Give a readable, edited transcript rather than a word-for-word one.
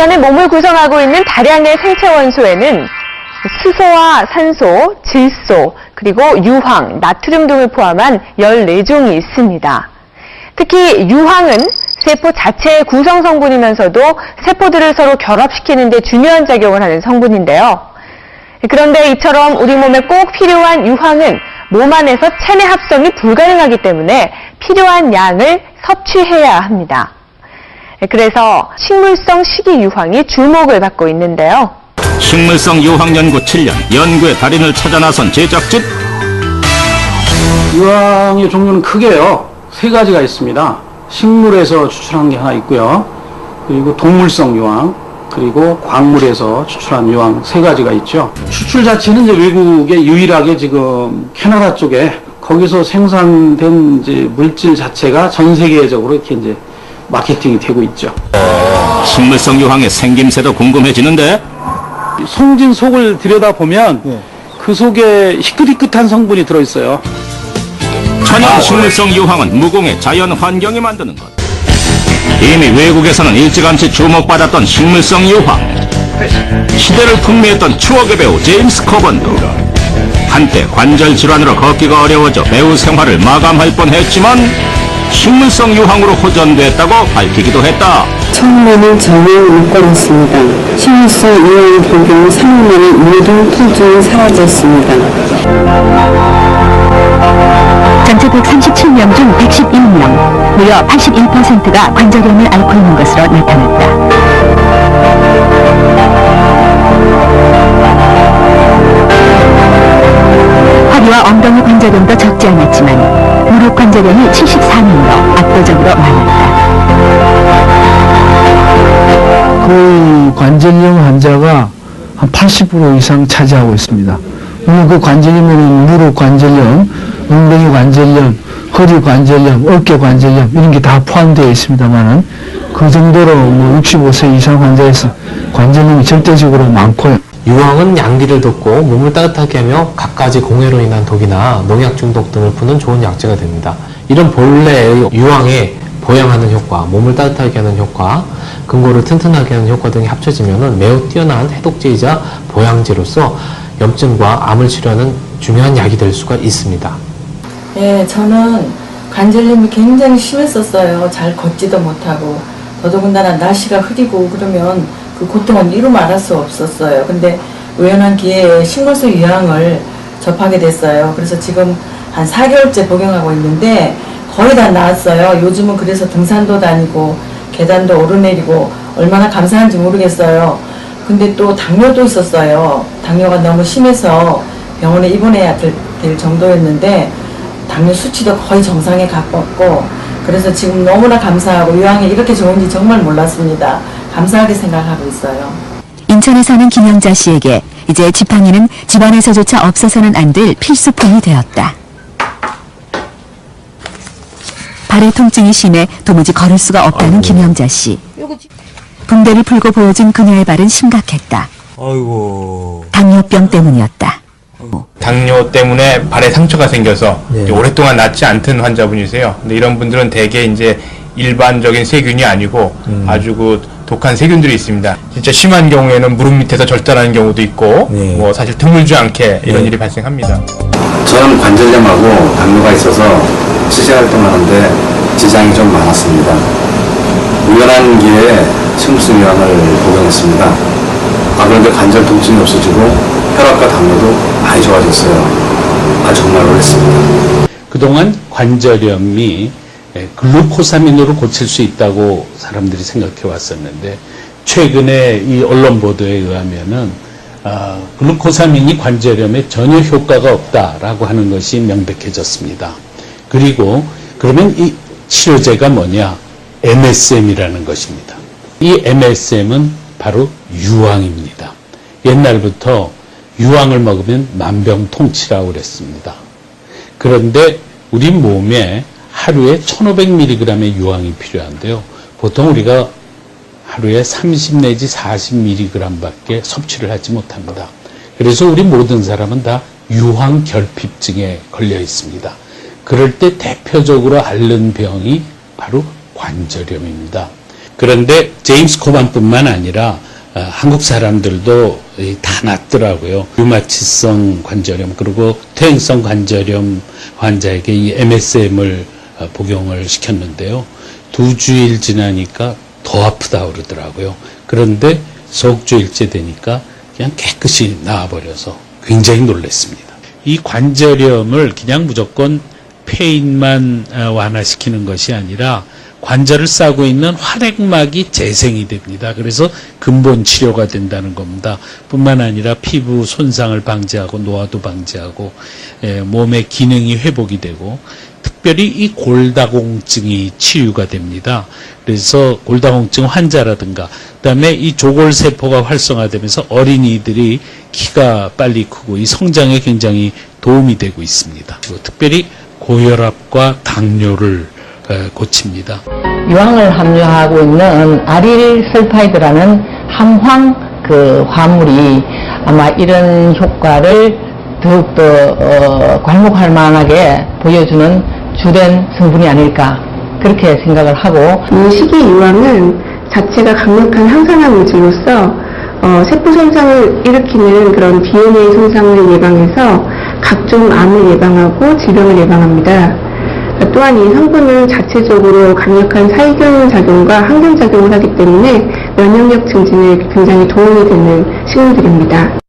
인간의 몸을 구성하고 있는 다량의 생체 원소에는 수소와 산소, 질소, 그리고 유황, 나트륨 등을 포함한 14종이 있습니다. 특히 유황은 세포 자체의 구성 성분이면서도 세포들을 서로 결합시키는 데 중요한 작용을 하는 성분인데요. 그런데 이처럼 우리 몸에 꼭 필요한 유황은 몸 안에서 체내 합성이 불가능하기 때문에 필요한 양을 섭취해야 합니다. 그래서 식물성 식이유황이 주목을 받고 있는데요. 식물성 유황 연구 7년, 연구의 달인을 찾아 나선 제작진. 유황의 종류는 크게요, 3가지가 있습니다. 식물에서 추출한 게 하나 있고요, 그리고 동물성 유황, 그리고 광물에서 추출한 유황 3가지가 있죠. 추출 자체는 이제 외국에 유일하게 지금 캐나다 쪽에 거기서 생산된 이제 물질 자체가 전 세계적으로 이렇게 이제 마케팅이 되고 있죠. 식물성 유황의 생김새도 궁금해지는데. 송진 속을 들여다보면 그 속에 희끗희끗한 성분이 들어있어요. 천연 식물성 유황은 무공의 자연 환경이 만드는 것. 이미 외국에서는 일찌감치 주목받았던 식물성 유황. 시대를 풍미했던 추억의 배우 제임스 코번도 한때 관절 질환으로 걷기가 어려워져 배우 생활을 마감할 뻔했지만 식물성 유황으로 호전됐다고 밝히기도 했다. 처음에는 전혀 못 걸었습니다. 식물성 유황 복용 3일 만에 모든 통증이 사라졌습니다. 전체 137명 중 111명, 무려 81%가 관절염을 앓고 있는 것으로 나타났다. 허리와 엉덩이 관절염도 적지 않았지만 무릎 관절염이 74명으로 압도적으로 많았다. 거의 관절염 환자가 한 80% 이상 차지하고 있습니다. 물론 그 관절염에는 무릎 관절염, 엉덩이 관절염, 허리 관절염, 어깨 관절염 이런 게 다 포함되어 있습니다만은 그 정도로 뭐 65세 이상 환자에서 관절염이 절대적으로 많고요. 유황은 양기를 돋고 몸을 따뜻하게 하며 갖가지 공해로 인한 독이나 농약 중독 등을 푸는 좋은 약재가 됩니다. 이런 본래의 유황의 보양하는 효과, 몸을 따뜻하게 하는 효과, 근골을 튼튼하게 하는 효과 등이 합쳐지면 매우 뛰어난 해독제이자 보양제로서 염증과 암을 치료하는 중요한 약이 될 수가 있습니다. 네, 저는 관절염이 굉장히 심했었어요. 잘 걷지도 못하고, 더더군다나 날씨가 흐리고 그러면 그 고통은 이루 말할 수 없었어요. 근데 우연한 기회에 식물성 유황을 접하게 됐어요. 그래서 지금 한 4개월째 복용하고 있는데 거의 다 나았어요. 요즘은 그래서 등산도 다니고 계단도 오르내리고 얼마나 감사한지 모르겠어요. 근데 또 당뇨도 있었어요. 당뇨가 너무 심해서 병원에 입원해야 될 정도였는데 당뇨 수치도 거의 정상에 가깝고, 그래서 지금 너무나 감사하고 유황이 이렇게 좋은지 정말 몰랐습니다. 감사하게 생각하고 있어요. 인천에 사는 김영자 씨에게 이제 지팡이는 집안에서조차 없어서는 안 될 필수품이 되었다. 발의 통증이 심해 도무지 걸을 수가 없다는 김영자 씨. 붕대를 풀고 보여준 그녀의 발은 심각했다. 당뇨병 때문이었다. 당뇨 때문에 발에 상처가 생겨서 오랫동안 낫지 않던 환자분이세요. 근데 이런 분들은 대개 이제 일반적인 세균이 아니고 아주 그 독한 세균들이 있습니다. 진짜 심한 경우에는 무릎 밑에서 절단하는 경우도 있고, 뭐 사실 드물지 않게 이런 일이 발생합니다. 저는 관절염하고 당뇨가 있어서 취재 활동하는데 지장이 좀 많았습니다. 우연한 기회에 식물성 유황을 복용했습니다. 그런데 관절 통증이 없어지고 혈압과 당뇨도 많이 좋아졌어요. 정말 놀랐습니다. 그동안 관절염이 글루코사민으로 고칠 수 있다고 사람들이 생각해 왔었는데, 최근에 이 언론 보도에 의하면은 글루코사민이 관절염에 전혀 효과가 없다라고 하는 것이 명백해졌습니다. 그리고 그러면 이 치료제가 뭐냐? MSM이라는 것입니다. 이 MSM은 바로 유황입니다. 옛날부터 유황을 먹으면 만병통치라고 그랬습니다. 그런데 우리 몸에 하루에 1500mg의 유황이 필요한데요. 보통 우리가 하루에 30 내지 40mg 밖에 섭취를 하지 못합니다. 그래서 우리 모든 사람은 다 유황 결핍증에 걸려 있습니다. 그럴 때 대표적으로 앓는 병이 바로 관절염입니다. 그런데 제임스 코반뿐만 아니라 한국 사람들도 다 낫더라고요. 류마티성 관절염 그리고 퇴행성 관절염 환자에게 이 MSM을 복용을 시켰는데요. 2주일 지나니까 더 아프다 그러더라고요. 그런데 석주일째 되니까 그냥 깨끗이 나아버려서 굉장히 놀랐습니다. 이 관절염을 그냥 무조건 페인만 완화시키는 것이 아니라 관절을 싸고 있는 활액막이 재생이 됩니다. 그래서 근본 치료가 된다는 겁니다. 뿐만 아니라 피부 손상을 방지하고 노화도 방지하고 몸의 기능이 회복이 되고 특별히 이 골다공증이 치유가 됩니다. 그래서 골다공증 환자라든가 그다음에 이 조골세포가 활성화되면서 어린이들이 키가 빨리 크고 이 성장에 굉장히 도움이 되고 있습니다. 그리고 특별히 고혈압과 당뇨를 고칩니다. 유황을 함유하고 있는 아릴설파이드라는 함황 화물이 아마 이런 효과를 더욱더 괄목할 만하게 보여주는 주된 성분이 아닐까 그렇게 생각을 하고, 이 식이 유황은 자체가 강력한 항산화 물질로서 세포 손상을 일으키는 그런 DNA 손상을 예방해서 각종 암을 예방하고 질병을 예방합니다. 또한 이 성분은 자체적으로 강력한 살균 작용과 항균 작용을 하기 때문에 면역력 증진에 굉장히 도움이 되는 식물들입니다.